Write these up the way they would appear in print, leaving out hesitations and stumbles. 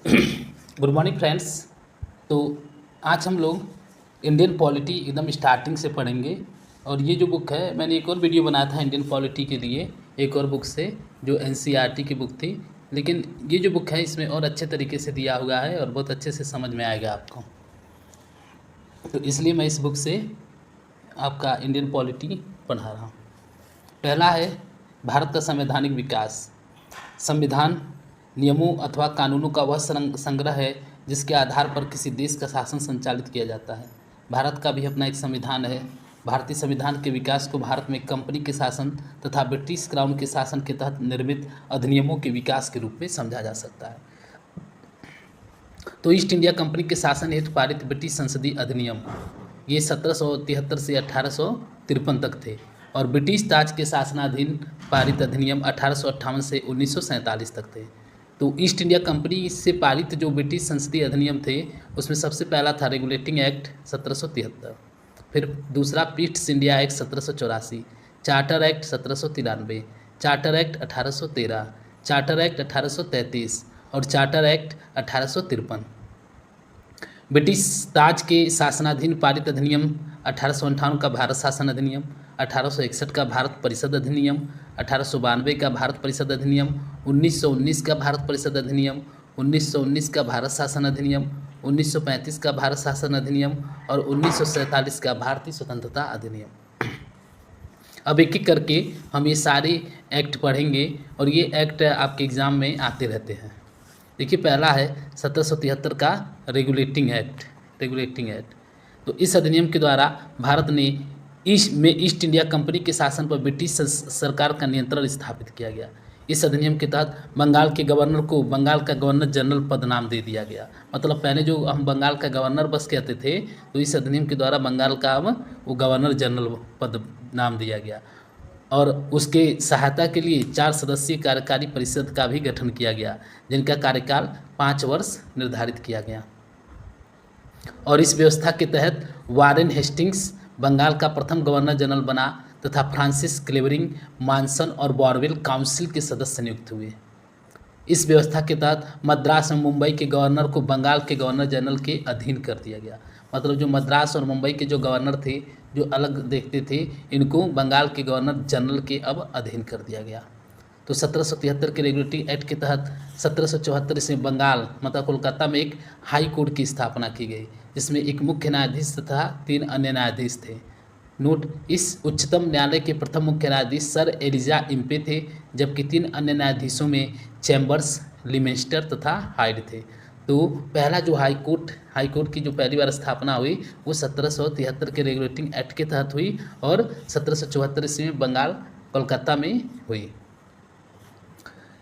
Good morning friends. तो आज हम लोग इंडियन पॉलिटी एकदम स्टार्टिंग से पढ़ेंगे। और ये जो बुक है, मैंने एक और वीडियो बनाया था इंडियन पॉलिटी के लिए एक और बुक से, जो एनसीईआरटी की बुक थी। लेकिन ये जो बुक है इसमें और अच्छे तरीके से दिया हुआ है और बहुत अच्छे से समझ में आएगा आपको। तो इसलिए मैं इस बुक से आपका इंडियन पॉलिटी पढ़ा रहा हूँ। पहला है भारत का संवैधानिक विकास। संविधान नियमों अथवा कानूनों का वह संग्रह है जिसके आधार पर किसी देश का शासन संचालित किया जाता है। भारत का भी अपना एक संविधान है। भारतीय संविधान के विकास को भारत में कंपनी के शासन तथा ब्रिटिश क्राउन के शासन के तहत निर्मित अधिनियमों के विकास के रूप में समझा जा सकता है। तो ईस्ट इंडिया कंपनी के शासन हेतु पारित ब्रिटिश संसदीय अधिनियम ये 1773 से 1853 तक थे, और ब्रिटिश ताज के शासनाधीन पारित अधिनियम 1858 से 1947 तक थे। तो ईस्ट इंडिया कंपनी से पारित जो ब्रिटिश संसदीय अधिनियम थे उसमें सबसे पहला था रेगुलेटिंग एक्ट 1773, फिर दूसरा east India act 1784, charter act 1793, charter act 1813, charter act 1833 और चार्टर एक्ट 1853। ब्रिटिश ताज के शासनाधीन पारित अधिनियम 1858 का भारत शासन अधिनियम, 1861 का भारत परिषद अधिनियम, 1892 का भारत परिषद अधिनियम, 1919 का भारत परिषद अधिनियम, 1919 का भारत शासन अधिनियम, 1935 का भारत शासन अधिनियम और 1947 का भारतीय स्वतंत्रता अधिनियम। अब एक एक करके हम ये सारे एक्ट पढ़ेंगे और ये एक्ट आपके एग्ज़ाम में आते रहते हैं। देखिए, पहला है 1773 का रेगुलेटिंग एक्ट। तो इस अधिनियम के द्वारा भारत ने ईस्ट इंडिया कंपनी के शासन पर ब्रिटिश सरकार का नियंत्रण स्थापित किया गया। इस अधिनियम के तहत बंगाल के गवर्नर को बंगाल का गवर्नर जनरल पद नाम दे दिया गया। मतलब पहले जो हम बंगाल का गवर्नर बस कहते थे, तो इस अधिनियम के द्वारा बंगाल का अब वो गवर्नर जनरल पद नाम दिया गया। और उसके सहायता के लिए 4 सदस्यीय कार्यकारी परिषद का भी गठन किया गया, जिनका कार्यकाल 5 वर्ष निर्धारित किया गया। और इस व्यवस्था के तहत वारेन हेस्टिंग्स बंगाल का प्रथम गवर्नर जनरल बना तथा फ्रांसिस क्लेवरिंग, मानसन और बॉरवेल काउंसिल के सदस्य नियुक्त हुए। इस व्यवस्था के तहत मद्रास और मुंबई के गवर्नर को बंगाल के गवर्नर जनरल के अधीन कर दिया गया। मतलब जो मद्रास और मुंबई के जो गवर्नर थे, जो अलग देखते थे, इनको बंगाल के गवर्नर जनरल के अब अधीन कर दिया गया। तो 1773 के रेगुलेटिंग एक्ट के तहत 1774 से बंगाल मतलब कोलकाता में एक हाई कोर्ट की स्थापना की गई, जिसमें एक मुख्य न्यायाधीश तथा 3 अन्य न्यायाधीश थे। नोट, इस उच्चतम न्यायालय के प्रथम मुख्य न्यायाधीश सर एलिजा इम्पे थे, जबकि 3 अन्य न्यायाधीशों में चैम्बर्स, लिमेस्टर तथा हाइड थे। तो पहला जो हाई कोर्ट की जो पहली बार स्थापना हुई वो 1773 के रेगुलेटिंग एक्ट के तहत हुई और 1774 ईस्वी में बंगाल कोलकाता में हुई।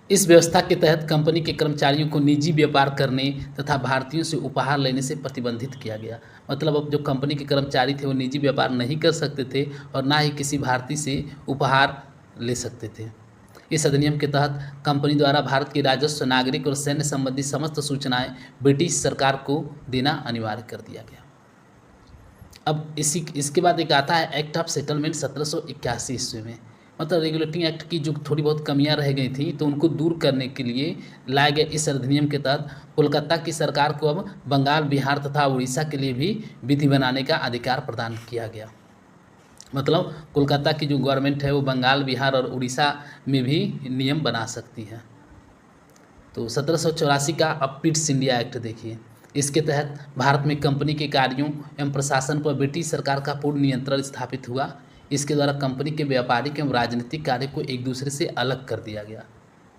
इस व्यवस्था के तहत कंपनी के कर्मचारियों को निजी व्यापार करने तथा भारतीयों से उपहार लेने से प्रतिबंधित किया गया। मतलब अब जो कंपनी के कर्मचारी थे वो निजी व्यापार नहीं कर सकते थे और ना ही किसी भारतीय से उपहार ले सकते थे। इस अधिनियम के तहत कंपनी द्वारा भारत की राजस्व, नागरिक और सैन्य संबंधी समस्त सूचनाएं ब्रिटिश सरकार को देना अनिवार्य कर दिया गया। अब इसके बाद एक आता है एक्ट ऑफ सेटलमेंट 1781 ईस्वी में। मतलब रेगुलेटिंग एक्ट की जो थोड़ी बहुत कमियां रह गई थी तो उनको दूर करने के लिए लाए गए इस अधिनियम के तहत कोलकाता की सरकार को अब बंगाल, बिहार तथा उड़ीसा के लिए भी विधि बनाने का अधिकार प्रदान किया गया। मतलब कोलकाता की जो गवर्नमेंट है वो बंगाल, बिहार और उड़ीसा में भी नियम बना सकती है। तो 1784 का अब ईस्ट इंडिया एक्ट देखिए। इसके तहत भारत में कंपनी के कार्यों एवं प्रशासन पर ब्रिटिश सरकार का पूर्ण नियंत्रण स्थापित हुआ। इसके द्वारा कंपनी के व्यापारिक एवं राजनीतिक कार्य को एक दूसरे से अलग कर दिया गया।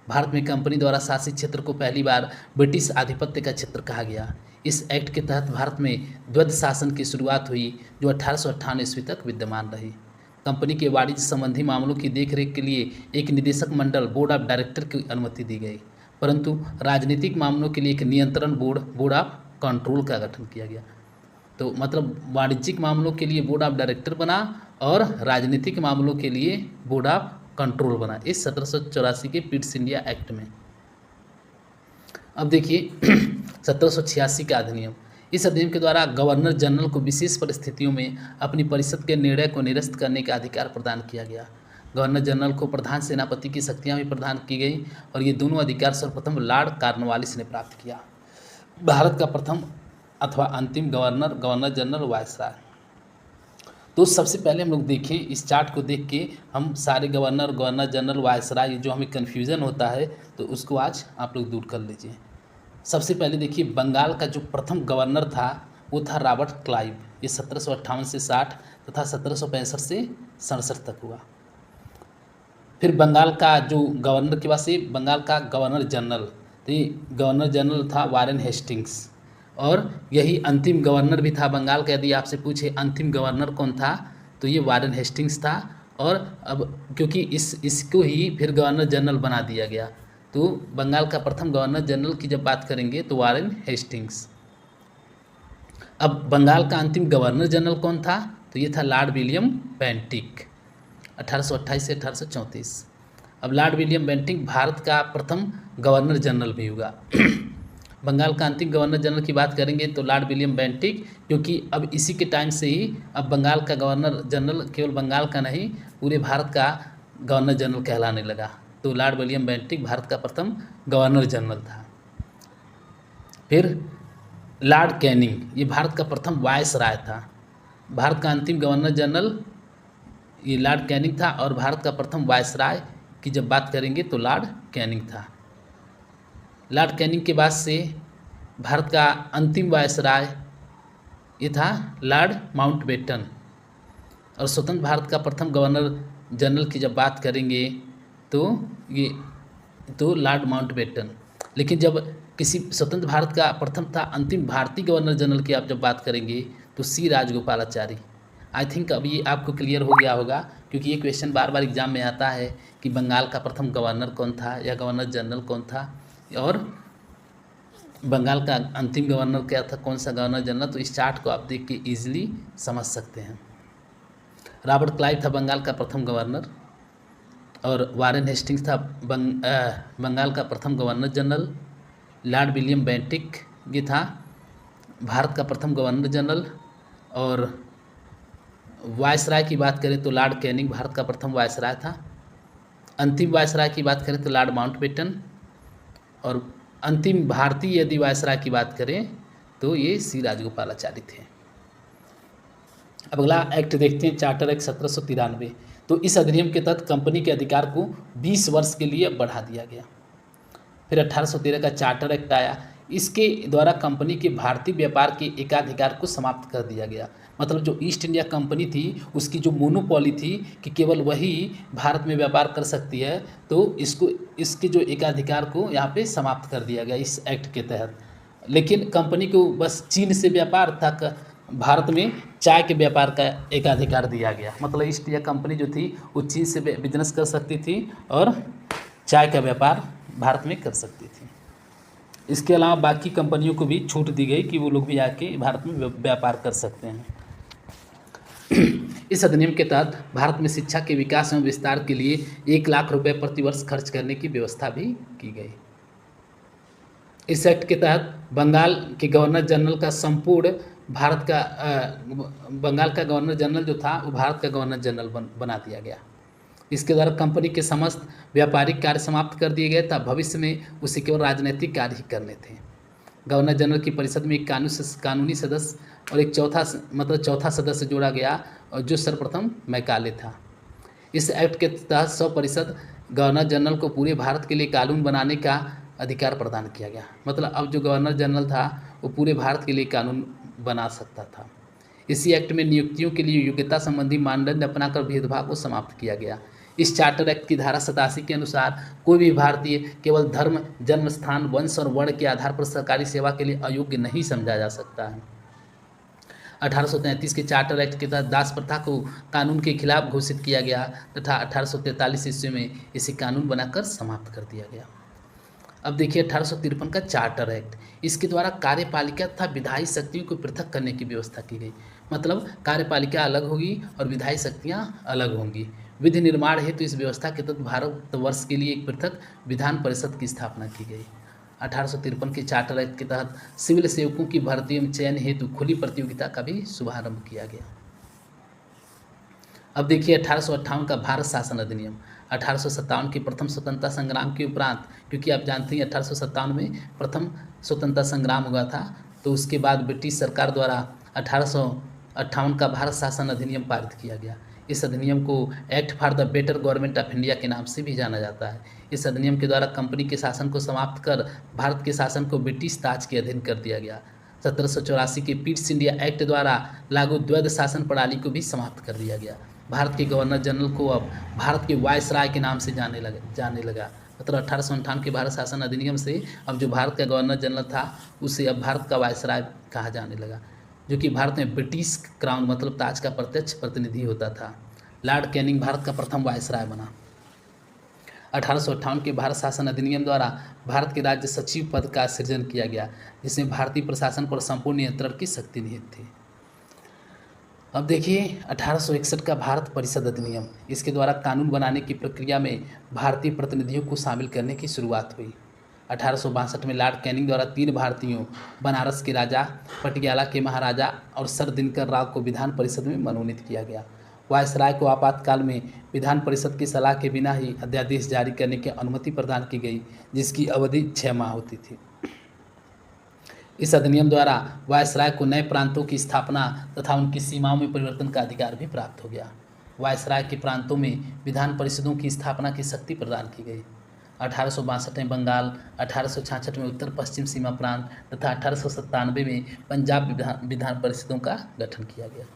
भारत में कंपनी द्वारा शासित क्षेत्र को पहली बार ब्रिटिश आधिपत्य का क्षेत्र कहा गया। इस एक्ट के तहत भारत में द्वैध शासन की शुरुआत हुई, जो 1858 ईस्वी तक विद्यमान रही। कंपनी के वाणिज्य संबंधी मामलों की देखरेख के लिए एक निदेशक मंडल, बोर्ड ऑफ डायरेक्टर की अनुमति दी गई, परंतु राजनीतिक मामलों के लिए एक नियंत्रण बोर्ड, बोर्ड ऑफ कंट्रोल का गठन किया गया। तो मतलब वाणिज्यिक मामलों के लिए बोर्ड ऑफ डायरेक्टर बना और राजनीतिक मामलों के लिए बोर्ड ऑफ कंट्रोल बना इस 1784 के ईस्ट इंडिया एक्ट में। अब देखिए 1786 का अधिनियम। इस अधिनियम के द्वारा गवर्नर जनरल को विशेष परिस्थितियों में अपनी परिषद के निर्णय को निरस्त करने का अधिकार प्रदान किया गया। गवर्नर जनरल को प्रधान सेनापति की शक्तियां भी प्रदान की गई और ये दोनों अधिकार सर्वप्रथम लॉर्ड कॉर्नवालिस ने प्राप्त किया। भारत का प्रथम अथवा अंतिम गवर्नर, गवर्नर जनरल, वायसराय। तो सबसे पहले हम लोग देखें, इस चार्ट को देख के हम सारे गवर्नर, गवर्नर जनरल, वायसराय जो हमें कन्फ्यूज़न होता है तो उसको आज आप लोग दूर कर लीजिए। सबसे पहले देखिए, बंगाल का जो प्रथम गवर्नर था वो था रॉबर्ट क्लाइव। ये 1758 से 60 तथा 1765 से 67 तक हुआ। फिर बंगाल का जो गवर्नर के बाद से बंगाल का गवर्नर जनरल, तो ये गवर्नर जनरल था वारेन हेस्टिंग्स, और यही अंतिम गवर्नर भी था बंगाल का। यदि आपसे पूछे अंतिम गवर्नर कौन था तो ये वारेन हेस्टिंग्स था। और अब क्योंकि इसको ही फिर गवर्नर जनरल बना दिया गया, तो बंगाल का प्रथम गवर्नर जनरल की जब बात करेंगे तो वारेन हेस्टिंग्स। अब बंगाल का अंतिम गवर्नर जनरल कौन था, तो ये था लॉर्ड विलियम बेंटिक, 1828 से 1834। अब लॉर्ड विलियम बेंटिक भारत का प्रथम गवर्नर जनरल भी हुआ। बंगाल का अंतिम गवर्नर जनरल की बात करेंगे तो लॉर्ड विलियम बेंटिक, क्योंकि अब इसी के टाइम से ही अब बंगाल का गवर्नर जनरल केवल बंगाल का नहीं पूरे भारत का गवर्नर जनरल कहलाने लगा। तो लॉर्ड विलियम बेंटिक भारत का प्रथम गवर्नर जनरल था। फिर लॉर्ड कैनिंग, ये भारत का प्रथम वायसराय था। भारत का अंतिम गवर्नर जनरल ये लॉर्ड कैनिंग था, और भारत का प्रथम वायसराय की जब बात करेंगे तो लॉर्ड कैनिंग था। लॉर्ड कैनिंग के बाद से भारत का अंतिम वायसराय ये था लॉर्ड माउंटबेटन, और स्वतंत्र भारत का प्रथम गवर्नर जनरल की जब बात करेंगे तो लॉर्ड माउंटबेटन। लेकिन जब किसी स्वतंत्र भारत का प्रथम था अंतिम भारतीय गवर्नर जनरल की आप जब बात करेंगे तो सी राजगोपालाचारी। आई थिंक अभी ये आपको क्लियर हो गया होगा, क्योंकि ये क्वेश्चन बार बार एग्जाम में आता है कि बंगाल का प्रथम गवर्नर कौन था या गवर्नर जनरल कौन था, और बंगाल का अंतिम गवर्नर क्या था, कौन सा गवर्नर जनरल। तो इस चार्ट को आप देख के ईजिली समझ सकते हैं। रॉबर्ट क्लाइव था बंगाल का प्रथम गवर्नर, और वारेन हेस्टिंग्स था बंगाल का प्रथम governor general. Lord William Bentinck ये था भारत का प्रथम गवर्नर जनरल, और वायसराय की बात करें तो लॉर्ड कैनिंग भारत का प्रथम वायसराय था। अंतिम वायसराय की बात करें तो लॉर्ड माउंटबेटन, और अंतिम भारतीय यदि वायसराय की बात करें तो ये सी राजगोपालाचारी थे। अब अगला एक्ट देखते हैं, चार्टर एक्ट 1793। तो इस अधिनियम के तहत कंपनी के अधिकार को 20 वर्ष के लिए बढ़ा दिया गया। फिर 1813 का चार्टर एक्ट आया, इसके द्वारा कंपनी के भारतीय व्यापार के एकाधिकार को समाप्त कर दिया गया। मतलब जो ईस्ट इंडिया कंपनी थी उसकी जो मोनोपॉली थी कि केवल वही भारत में व्यापार कर सकती है, तो इसके जो एकाधिकार को यहाँ पे समाप्त कर दिया गया इस एक्ट के तहत। लेकिन कंपनी को बस चीन से व्यापार था, भारत में चाय के व्यापार का एकाधिकार दिया गया। मतलब ईस्ट इंडिया कंपनी जो थी वो चीन से बिजनेस कर सकती थी और चाय का व्यापार भारत में कर सकती थी। इसके अलावा बाकी कंपनियों को भी छूट दी गई कि वो लोग भी आके भारत में व्यापार कर सकते हैं। इस अधिनियम के तहत भारत में शिक्षा के विकास एवं विस्तार के लिए 1 लाख रुपए प्रतिवर्ष खर्च करने की व्यवस्था भी की गई। इस एक्ट के तहत बंगाल के गवर्नर जनरल का संपूर्ण भारत का बंगाल का गवर्नर जनरल जो था वो भारत का गवर्नर जनरल बना दिया गया। इसके द्वारा कंपनी के समस्त व्यापारिक कार्य समाप्त कर दिए गए था। भविष्य में उसे केवल राजनीतिक कार्य ही करने थे। गवर्नर जनरल की परिषद में एक कानूनी सदस्य और एक चौथा सदस्य जोड़ा गया, और जो सर्वप्रथम मैकाले था। इस एक्ट के तहत 100 परिषद गवर्नर जनरल को पूरे भारत के लिए कानून बनाने का अधिकार प्रदान किया गया। मतलब अब जो गवर्नर जनरल था वो पूरे भारत के लिए कानून बना सकता था। इसी एक्ट में नियुक्तियों के लिए योग्यता संबंधी मानदंड अपनाकर भेदभाव को समाप्त किया गया। इस चार्टर एक्ट की धारा 87 के अनुसार कोई भी भारतीय केवल धर्म, जन्म स्थान, वंश और वर्ण के आधार पर सरकारी सेवा के लिए अयोग्य नहीं समझा जा सकता है। 1833 के चार्टर एक्ट के तहत दास प्रथा को कानून के खिलाफ घोषित किया गया तथा 1843 ईस्वी में इसे कानून बनाकर समाप्त कर दिया गया। अब देखिए 1853 का चार्टर एक्ट, इसके द्वारा कार्यपालिका तथा विधायी शक्तियों को पृथक करने की व्यवस्था की गई। मतलब कार्यपालिका अलग होगी और विधायी शक्तियाँ अलग होंगी। विधि निर्माण हेतु इस व्यवस्था के तहत भारतवर्ष के लिए एक पृथक विधान परिषद की स्थापना की गई। 1853 के चार्टर एक्ट के तहत सिविल सेवकों की भर्ती एवं चयन हेतु खुली प्रतियोगिता का भी शुभारंभ किया गया। अब देखिए 1858 का भारत शासन अधिनियम। 1857 के प्रथम स्वतंत्रता संग्राम के उपरांत, क्योंकि आप जानते हैं 1857 में प्रथम स्वतंत्रता संग्राम हुआ था, तो उसके बाद ब्रिटिश सरकार द्वारा 1858 का भारत शासन अधिनियम पारित किया गया। इस अधिनियम को act for the better government of India के नाम से भी जाना जाता है। इस अधिनियम के द्वारा कंपनी के शासन को समाप्त कर भारत के शासन को ब्रिटिश ताज के अधीन कर दिया गया। 1784 के पीट्स इंडिया एक्ट द्वारा लागू द्वैध शासन प्रणाली को भी समाप्त कर दिया गया। भारत के गवर्नर जनरल को अब भारत के वायसराय के नाम से जाने लगा। मतलब 1858 के भारत शासन अधिनियम से अब जो भारत का गवर्नर जनरल था उसे अब भारत का वायसराय कहा जाने लगा, जो कि भारत में ब्रिटिश क्राउन मतलब ताज का प्रत्यक्ष प्रतिनिधि होता था। लॉर्ड कैनिंग भारत का प्रथम वायसराय बना। 1858 के भारत शासन अधिनियम द्वारा भारत के राज्य सचिव पद का सृजन किया गया, जिसमें भारतीय प्रशासन पर संपूर्ण नियंत्रण की शक्ति निहित थी। अब देखिए 1861 का भारत परिषद अधिनियम। इसके द्वारा कानून बनाने की प्रक्रिया में भारतीय प्रतिनिधियों को शामिल करने की शुरुआत हुई। 1862 में लॉर्ड कैनिंग द्वारा 3 भारतीयों, बनारस के राजा, पटियाला के महाराजा और सर दिनकर राव को विधान परिषद में मनोनीत किया गया। वायसराय को आपातकाल में विधान परिषद की सलाह के बिना ही अध्यादेश जारी करने की अनुमति प्रदान की गई, जिसकी अवधि 6 माह होती थी। इस अधिनियम द्वारा वायसराय को नए प्रांतों की स्थापना तथा उनकी सीमाओं में परिवर्तन का अधिकार भी प्राप्त हो गया। वायसराय के प्रांतों में विधान परिषदों की स्थापना की शक्ति प्रदान की गई। 1862 में बंगाल, 1866 में उत्तर पश्चिम सीमा प्रांत तथा 1897 में पंजाब विधान परिषदों का गठन किया गया।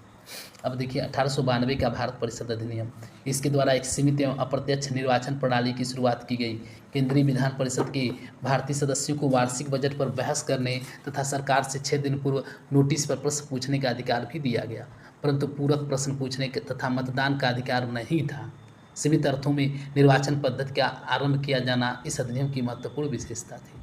अब देखिए 1892 का भारत परिषद अधिनियम। इसके द्वारा एक सीमित एवं अप्रत्यक्ष निर्वाचन प्रणाली की शुरुआत की गई। केंद्रीय विधान परिषद के भारतीय सदस्यों को वार्षिक बजट पर बहस करने तथा सरकार से 6 दिन पूर्व नोटिस पर प्रश्न पूछने का अधिकार भी दिया गया, परंतु पूरक प्रश्न पूछने तथा मतदान का अधिकार नहीं था। सीमित अर्थों में निर्वाचन पद्धति का आरंभ किया जाना इस अधिनियम की महत्वपूर्ण विशेषता थी।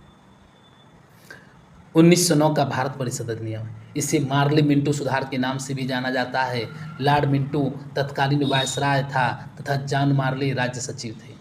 1909 का भारत परिषद अधिनियम। इसे मार्ले मिंटो सुधार के नाम से भी जाना जाता है। लॉर्ड मिंटो तत्कालीन वायसराय था तथा जॉन मार्ले राज्य सचिव थे।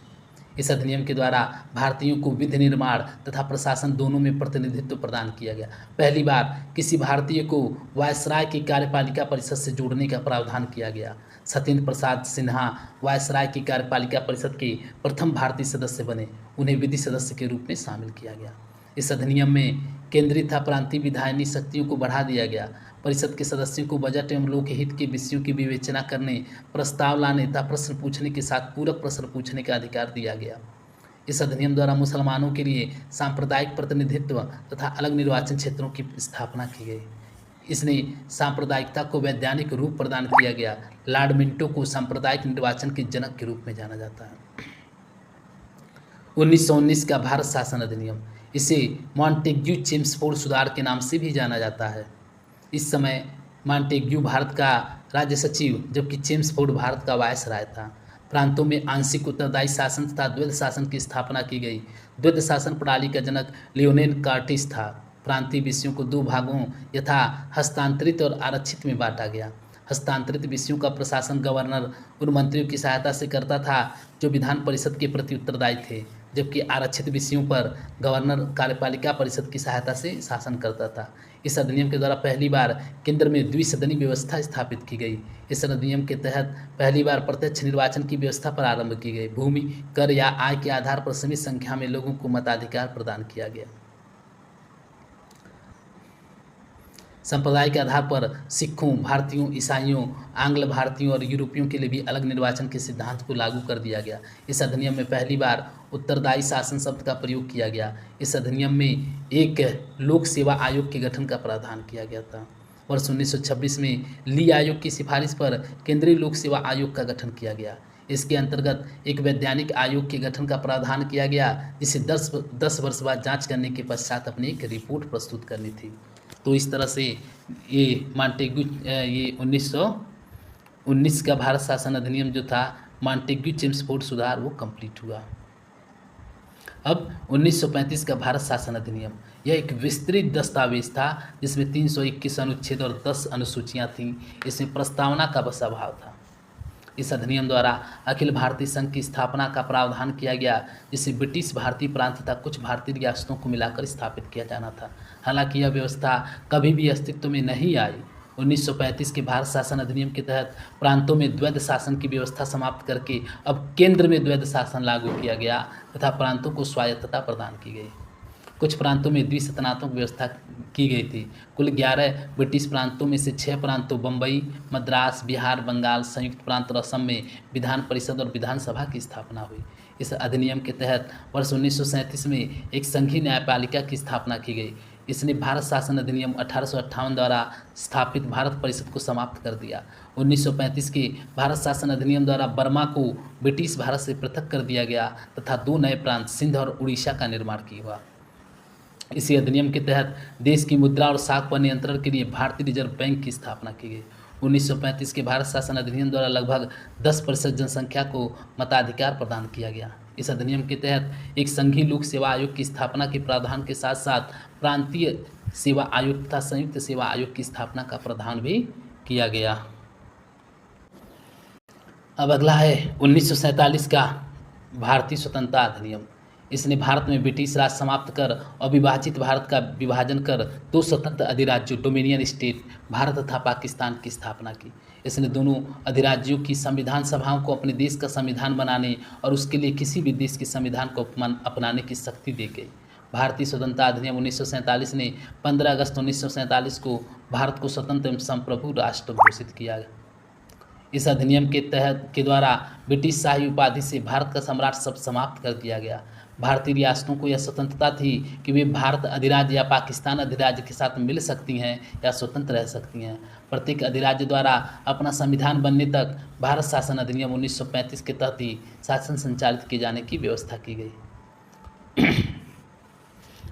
इस अधिनियम के द्वारा भारतीयों को विधि निर्माण तथा प्रशासन दोनों में प्रतिनिधित्व प्रदान किया गया। पहली बार किसी भारतीय को वायसराय की कार्यपालिका परिषद से जोड़ने का प्रावधान किया गया। सत्येंद्र प्रसाद सिन्हा वायसराय की कार्यपालिका परिषद के प्रथम भारतीय सदस्य बने। उन्हें विधि सदस्य के रूप में शामिल किया गया। इस अधिनियम में केंद्रीय तथा प्रांतीय विधायनी शक्तियों को बढ़ा दिया गया। परिषद के सदस्यों को बजट एवं लोकहित के विषयों की विवेचना करने, प्रस्ताव लाने तथा प्रश्न पूछने के साथ पूरक प्रश्न पूछने का अधिकार दिया गया। इस अधिनियम द्वारा मुसलमानों के लिए सांप्रदायिक प्रतिनिधित्व तथा अलग निर्वाचन क्षेत्रों की स्थापना की गई। इसने सांप्रदायिकता को वैधानिक रूप प्रदान किया गया। लॉर्ड मिंटो को सांप्रदायिक निर्वाचन के जनक के रूप में जाना जाता है। 1919 का भारत शासन अधिनियम। इसे मॉन्टेग्यू चेम्सफोर्ड सुधार के नाम से भी जाना जाता है। इस समय मॉन्टेग्यू भारत का राज्य सचिव जबकि चेम्सफोर्ड भारत का वायसराय था। प्रांतों में आंशिक उत्तरदायी शासन तथा द्वैध शासन की स्थापना की गई। द्वैध शासन प्रणाली का जनक लियोनेल कार्टिस था। प्रांतीय विषयों को 2 भागों यथा हस्तांतरित और आरक्षित में बांटा गया। हस्तांतरित विषयों का प्रशासन गवर्नर उन मंत्रियों की सहायता से करता था जो विधान परिषद के प्रति उत्तरदायी थे, जबकि आरक्षित विषयों पर गवर्नर कार्यपालिका परिषद की सहायता से शासन करता था। इस अधिनियम के द्वारा पहली बार केंद्र में द्विसदनी व्यवस्था स्थापित की गई। इस अधिनियम के तहत पहली बार प्रत्यक्ष निर्वाचन की व्यवस्था पर आरंभ की गई। भूमि, कर या आय के आधार पर सीमित संख्या में लोगों को मताधिकार प्रदान किया गया। संप्रदाय के आधार पर सिखों, भारतीयों, ईसाइयों, आंग्ल भारतीयों और यूरोपियों के लिए भी अलग निर्वाचन के सिद्धांत को लागू कर दिया गया। इस अधिनियम में पहली बार उत्तरदायी शासन शब्द का प्रयोग किया गया। इस अधिनियम में एक लोक सेवा आयोग के गठन का प्रावधान किया गया था। वर्ष 1926 में ली आयोग की सिफारिश पर केंद्रीय लोक सेवा आयोग का गठन किया गया। इसके अंतर्गत एक वैधानिक आयोग के गठन का प्रावधान किया गया, जिसे 10 वर्ष बाद जाँच करने के पश्चात अपनी एक रिपोर्ट प्रस्तुत करनी थी। तो इस तरह से ये मॉन्टेग्यू ये 1919 का भारत शासन अधिनियम जो था मॉन्टेग्यू चेम्सफोर्ड सुधार वो कंप्लीट हुआ। अब 1935 का भारत शासन अधिनियम। यह एक विस्तृत दस्तावेज था जिसमें 321 अनुच्छेद और 10 अनुसूचियाँ थीं। इसमें प्रस्तावना का बसा भाव था। इस अधिनियम द्वारा अखिल भारतीय संघ की स्थापना का प्रावधान किया गया, जिसे ब्रिटिश भारतीय प्रांत तथा कुछ भारतीय रियासतों को मिलाकर स्थापित किया जाना था। हालांकि यह व्यवस्था कभी भी अस्तित्व में नहीं आई 1935 के भारत शासन अधिनियम के तहत प्रांतों में द्वैध शासन की व्यवस्था समाप्त करके अब केंद्र में द्वैध शासन लागू किया गया तथा प्रांतों को स्वायत्तता प्रदान की गई। कुछ प्रांतों में द्विसदनात्मक व्यवस्था की गई थी। कुल 11 ब्रिटिश प्रांतों में से 6 प्रांतों बम्बई, मद्रास, बिहार, बंगाल, संयुक्त प्रांत और असम में विधान परिषद और विधानसभा की स्थापना हुई। इस अधिनियम के तहत वर्ष 1937 में एक संघीय न्यायपालिका की स्थापना की गई। इसने भारत शासन अधिनियम 1858 द्वारा स्थापित भारत परिषद को समाप्त कर दिया। 1935 के भारत शासन अधिनियम द्वारा बर्मा को ब्रिटिश भारत से पृथक कर दिया गया तथा 2 नए प्रांत सिंध और उड़ीसा का निर्माण किया हुआ। इसी अधिनियम के तहत देश की मुद्रा और साख पर नियंत्रण के लिए भारतीय रिजर्व बैंक की स्थापना की गई। 1935 के भारत शासन अधिनियम द्वारा लगभग 10% जनसंख्या को मताधिकार प्रदान किया गया। इस अधिनियम के तहत एक संघीय लोक सेवा आयोग की स्थापना के प्रावधान के साथ साथ प्रांतीय सेवा आयोग तथा संयुक्त सेवा आयोग की स्थापना का प्रावधान भी किया गया। अब अगला है 1947 का भारतीय स्वतंत्रता अधिनियम। इसने भारत में ब्रिटिश राज समाप्त कर अविभाजित भारत का विभाजन कर 2 स्वतंत्र अधिराज्यों डोमिनियन स्टेट भारत तथा पाकिस्तान की स्थापना की। इसने दोनों अधिराज्यों की संविधान सभाओं को अपने देश का संविधान बनाने और उसके लिए किसी भी देश के संविधान को अपनाने की शक्ति दी गई। भारतीय स्वतंत्रता अधिनियम 1947 ने 15 अगस्त 1947 को भारत को स्वतंत्र एवं संप्रभु राष्ट्र घोषित किया। इस अधिनियम के द्वारा ब्रिटिश शाही उपाधि से भारत का सम्राट शब्द समाप्त कर दिया गया। भारतीय रियासतों को यह स्वतंत्रता थी कि वे भारत अधिराज्य या पाकिस्तान अधिराज्य के साथ मिल सकती हैं या स्वतंत्र रह सकती हैं। प्रत्येक अधिराज्य द्वारा अपना संविधान बनने तक भारत शासन अधिनियम 1935 के तहत ही शासन संचालित किए जाने की व्यवस्था की गई।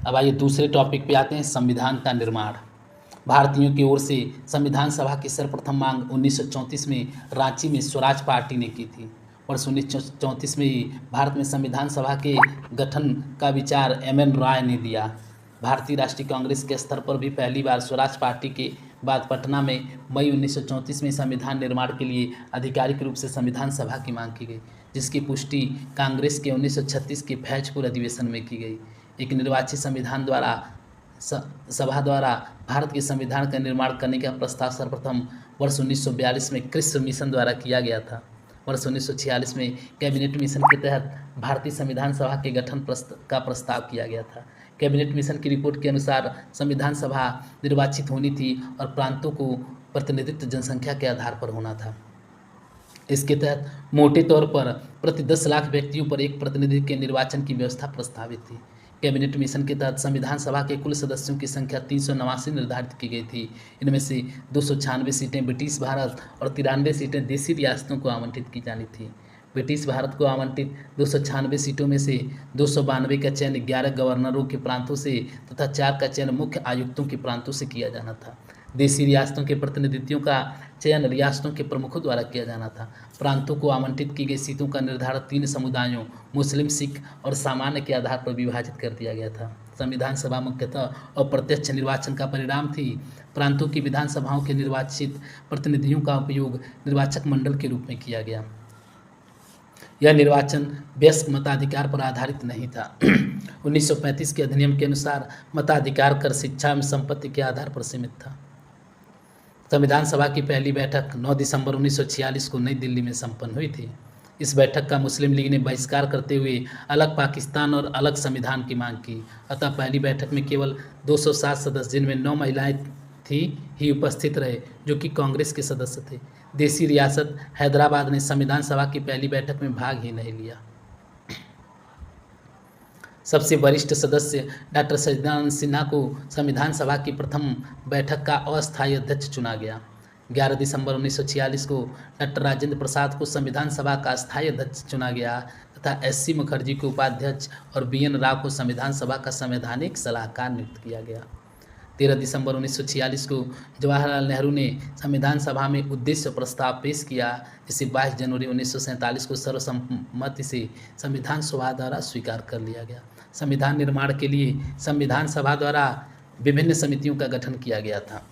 अब आइए दूसरे टॉपिक पे आते हैं, संविधान का निर्माण। भारतीयों की ओर से संविधान सभा की सर्वप्रथम मांग 1934 में रांची में स्वराज पार्टी ने की थी। वर्ष 1934 में ही भारत में संविधान सभा के गठन का विचार एम.एन. रॉय ने दिया। भारतीय राष्ट्रीय कांग्रेस के स्तर पर भी पहली बार स्वराज पार्टी के बाद पटना में मई 1934 में संविधान निर्माण के लिए आधिकारिक रूप से संविधान सभा की मांग की गई, जिसकी पुष्टि कांग्रेस के 1936 के फैजपुर अधिवेशन में की गई। एक निर्वाचित संविधान द्वारा सभा द्वारा भारत के संविधान का निर्माण करने का प्रस्ताव सर्वप्रथम वर्ष 1942 में क्रिस्ट मिशन द्वारा किया गया था। वर्ष 1946 में कैबिनेट मिशन के तहत भारतीय संविधान सभा के गठन का प्रस्ताव किया गया था। कैबिनेट मिशन की रिपोर्ट के अनुसार संविधान सभा निर्वाचित होनी थी और प्रांतों को प्रतिनिधित्व जनसंख्या के आधार पर होना था। इसके तहत मोटे तौर पर प्रति 10 लाख व्यक्तियों पर एक प्रतिनिधि के निर्वाचन की व्यवस्था प्रस्तावित थी। कैबिनेट मिशन के तहत संविधान सभा के कुल सदस्यों की संख्या 389 निर्धारित की गई थी। इनमें से 296 सीटें ब्रिटिश भारत और 93 सीटें देशी रियासतों को आवंटित की जानी थी। ब्रिटिश भारत को आवंटित 296 सीटों में से 292 का चयन 11 गवर्नरों के प्रांतों से तथा 4 का चयन मुख्य आयुक्तों के प्रांतों से किया जाना था। देशी रियासतों के प्रतिनिधियों का चयन रियासतों के प्रमुखों द्वारा किया जाना था। प्रांतों को आवंटित की गई सीटों का निर्धारण 3 समुदायों मुस्लिम, सिख और सामान्य के आधार पर विभाजित कर दिया गया था। संविधान सभा मुख्यतः अप्रत्यक्ष निर्वाचन का परिणाम थी। प्रांतों की विधानसभाओं के निर्वाचित प्रतिनिधियों का उपयोग निर्वाचक मंडल के रूप में किया गया। यह निर्वाचन वयस्क मताधिकार पर आधारित नहीं था। 1935 के अधिनियम के अनुसार मताधिकार कर शिक्षा एवं संपत्ति के आधार पर सीमित था। संविधान सभा की पहली बैठक 9 दिसंबर 1946 को नई दिल्ली में संपन्न हुई थी। इस बैठक का मुस्लिम लीग ने बहिष्कार करते हुए अलग पाकिस्तान और अलग संविधान की मांग की। अतः पहली बैठक में केवल 207 सदस्य, जिनमें 9 महिलाएं थी, ही उपस्थित रहे, जो कि कांग्रेस के सदस्य थे। देशी रियासत हैदराबाद ने संविधान सभा की पहली बैठक में भाग ही नहीं लिया। सबसे वरिष्ठ सदस्य डॉक्टर सच्चिदानंद सिन्हा को संविधान सभा की प्रथम बैठक का अस्थायी अध्यक्ष चुना गया। 11 दिसंबर 1946 को डॉक्टर राजेंद्र प्रसाद को संविधान सभा का अस्थायी अध्यक्ष चुना गया तथा एस.सी. मुखर्जी को उपाध्यक्ष और बी.एन. राव को संविधान सभा का संवैधानिक सलाहकार नियुक्त किया गया। 13 दिसंबर 1946 को जवाहरलाल नेहरू ने संविधान सभा में उद्देश्य प्रस्ताव पेश किया, जिसे 22 जनवरी 1947 को सर्वसम्मति से संविधान सभा द्वारा स्वीकार कर लिया गया। संविधान निर्माण के लिए संविधान सभा द्वारा विभिन्न समितियों का गठन किया गया था।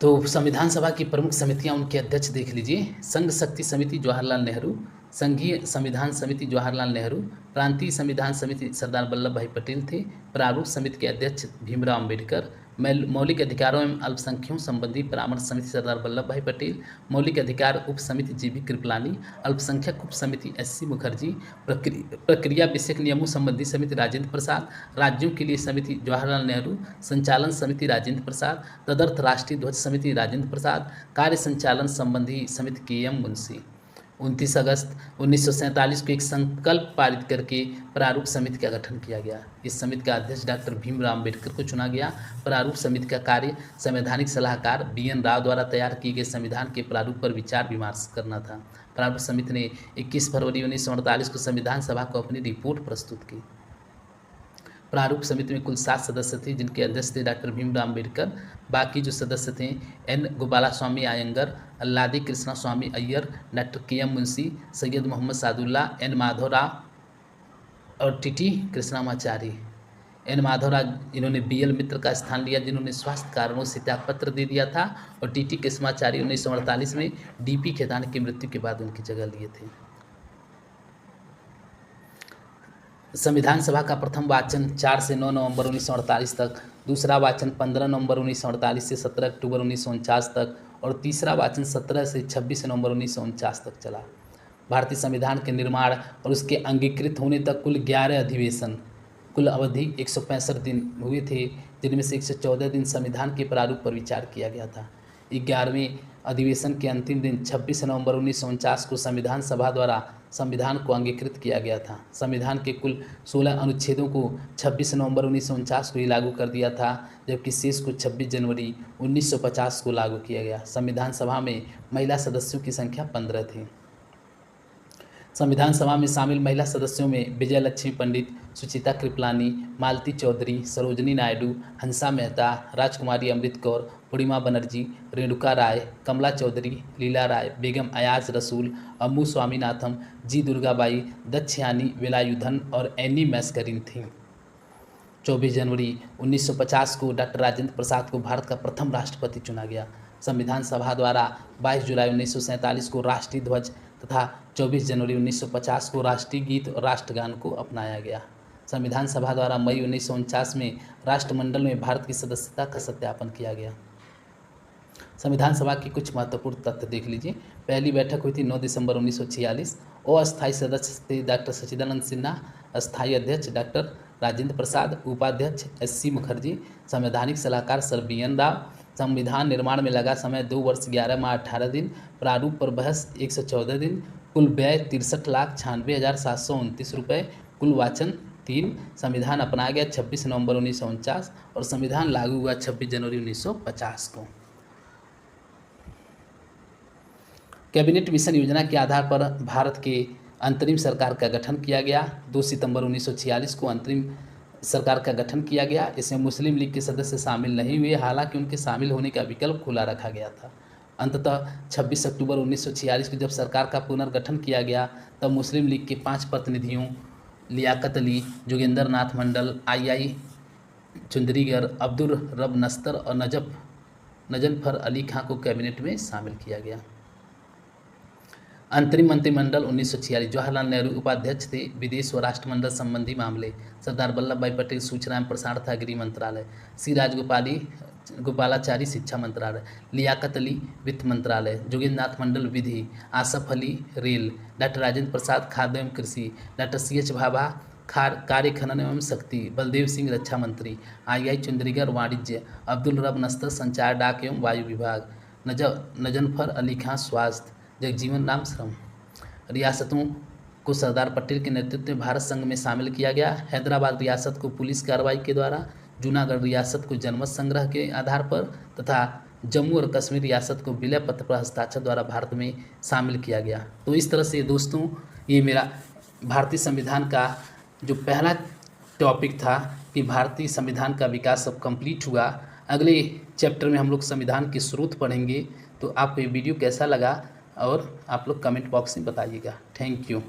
तो संविधान सभा की प्रमुख समितियां, उनके अध्यक्ष देख लीजिए। संघ शक्ति समिति जवाहरलाल नेहरू, संघीय संविधान समिति जवाहरलाल नेहरू, प्रांतीय संविधान समिति सरदार वल्लभ भाई पटेल थे, प्रारूप समिति के अध्यक्ष भीमराव अम्बेडकर, मौलिक अधिकारों एवं अल्पसंख्यकों संबंधी परामर्श समिति सरदार वल्लभ भाई पटेल, मौलिक अधिकार उप समिति जीबी कृपलानी, अल्पसंख्यक उप समिति एससी मुखर्जी, प्रक्रिया विषयक नियमों संबंधी समिति राजेंद्र प्रसाद, राज्यों के लिए समिति जवाहरलाल नेहरू, संचालन समिति राजेंद्र प्रसाद, तदर्थ राष्ट्रीय ध्वज समिति राजेंद्र प्रसाद, कार्य संचालन संबंधी समिति के.एम. मुंशी। 29 अगस्त 1947 को एक संकल्प पारित करके प्रारूप समिति का गठन किया गया। इस समिति का अध्यक्ष डॉक्टर भीमराव अम्बेडकर को चुना गया। प्रारूप समिति का कार्य संवैधानिक सलाहकार बी.एन. राव द्वारा तैयार किए गए संविधान के प्रारूप पर विचार विमर्श करना था। प्रारूप समिति ने 21 फरवरी 1948 को संविधान सभा को अपनी रिपोर्ट प्रस्तुत की। प्रारूप समिति में कुल 7 सदस्य थे, जिनके अध्यक्ष थे डॉक्टर भीमराव अम्बेडकर। बाकी जो सदस्य थे N. Gopalaswami Ayyangar, Alladi Krishnaswami Ayyar, doctor K M. Munshi, Syed Mohammad Saadulla, N. Madhavrao और टी.टी. कृष्णामाचारी। एन. माधवराव इन्होंने बी.एल. मित्र का स्थान लिया, जिन्होंने स्वास्थ्य कारणों से त्यागपत्र दे दिया था, और टी.टी. कृष्णामाचारी 1948 में डी.पी. खेतान की मृत्यु के बाद उनकी जगह लिए थे। संविधान सभा का प्रथम वाचन 4 से 9 नवंबर 1948 तक, दूसरा वाचन 15 नवंबर 1948 से 17 अक्टूबर 1949 तक और तीसरा वाचन 17 से 26 नवंबर 1949 तक चला। भारतीय संविधान के निर्माण और उसके अंगीकृत होने तक कुल 11 अधिवेशन, कुल अवधि 165 दिन हुए थे, जिनमें से 114 दिन संविधान के प्रारूप पर विचार किया गया था। 11वें अधिवेशन के अंतिम दिन 26 नवंबर 1949 को संविधान सभा द्वारा संविधान को अंगीकृत किया गया था। संविधान के कुल 16 अनुच्छेदों को 26 नवंबर 1949 को ही लागू कर दिया था, जबकि शेष को 26 जनवरी 1950 को लागू किया गया। संविधान सभा में महिला सदस्यों की संख्या 15 थी। संविधान सभा में शामिल महिला सदस्यों में विजय लक्ष्मी पंडित, सुचिता कृपलानी, मालती चौधरी, सरोजनी नायडू, हंसा मेहता, राजकुमारी अमृत कौर, पूर्णिमा बनर्जी, रेणुका राय, कमला चौधरी, लीला राय, बेगम अयाज रसूल, अम्मू स्वामीनाथन, जी दुर्गाबाई, दक्षयानी वेलायुधन और एनी मैस्करिन थीं। 24 जनवरी 1950 को डॉक्टर राजेंद्र प्रसाद को भारत का प्रथम राष्ट्रपति चुना गया। संविधान सभा द्वारा 22 जुलाई 1947 को राष्ट्रीय ध्वज तथा 24 जनवरी 1950 को राष्ट्रीय गीत और राष्ट्रगान को अपनाया गया। संविधान सभा द्वारा मई 1949 में राष्ट्रमंडल में भारत की सदस्यता का सत्यापन किया गया। संविधान सभा की कुछ महत्वपूर्ण तथ्य देख लीजिए। पहली बैठक हुई थी 9 दिसंबर 1946। अस्थायी सदस्य थे डॉक्टर सच्चिदानंद सिन्हा, अस्थायी अध्यक्ष डॉक्टर राजेंद्र प्रसाद, उपाध्यक्ष एससी मुखर्जी, संवैधानिक सलाहकार सर बी.एन. राव। संविधान निर्माण में लगा समय 2 वर्ष 11 माह 18 दिन, प्रारूप पर बहस 114 दिन, कुल व्यय 63,96,729 रुपये, कुल वाचन 3। संविधान अपनाया गया 26 नवंबर 1949 और संविधान लागू हुआ 26 जनवरी 1950 को। कैबिनेट मिशन योजना के आधार पर भारत के अंतरिम सरकार का गठन किया गया। 2 सितंबर 1946 को अंतरिम सरकार का गठन किया गया। इसमें मुस्लिम लीग के सदस्य शामिल नहीं हुए, हालांकि उनके शामिल होने का विकल्प खुला रखा गया था। अंततः 26 अक्टूबर 1946 को जब सरकार का पुनर्गठन किया गया, तब मुस्लिम लीग के 5 प्रतिनिधियों लियाकत अली, जोगेंद्र नाथ मंडल, आई चुंदरीगर, अब्दुल रब नस्तर और नजनफर अली खां को कैबिनेट में शामिल किया गया। अंतरिम मंत्रिमंडल 1946। जवाहरलाल नेहरू उपाध्यक्ष थे। विदेश व राष्ट्रमंडल संबंधी मामले सरदार वल्लभ भाई पटेल, सूचना एवं प्रसारण तथा गृह मंत्रालय, सी गोपालाचारी शिक्षा मंत्रालय, लियाकत अली वित्त मंत्रालय, जोगेंद्र नाथ मंडल विधि, आसफ अली रेल, डॉक्टर राजेंद्र प्रसाद खाद्य एवं कृषि, डॉक्टर C.H. भाभा कार्य खनन एवं शक्ति, बलदेव सिंह रक्षा मंत्री, आई चुंदरीगर वाणिज्य, अब्दुल रब नस्तर संचार डाक एवं वायु विभाग, नजनफर अली खां स्वास्थ्य, जगजीवन राम श्रम। रियासतों को सरदार पटेल के नेतृत्व में भारत संघ में शामिल किया गया। हैदराबाद रियासत को पुलिस कार्रवाई के द्वारा, जूनागढ़ रियासत को जनमत संग्रह के आधार पर तथा जम्मू और कश्मीर रियासत को विलय पत्र पर हस्ताक्षर द्वारा भारत में शामिल किया गया। तो इस तरह से दोस्तों, ये मेरा भारतीय संविधान का जो पहला टॉपिक था कि भारतीय संविधान का विकास अब कंप्लीट हुआ। अगले चैप्टर में हम लोग संविधान के स्रोत पढ़ेंगे। तो आपको ये वीडियो कैसा लगा और आप लोग कमेंट बॉक्स में बताइएगा। Thank you.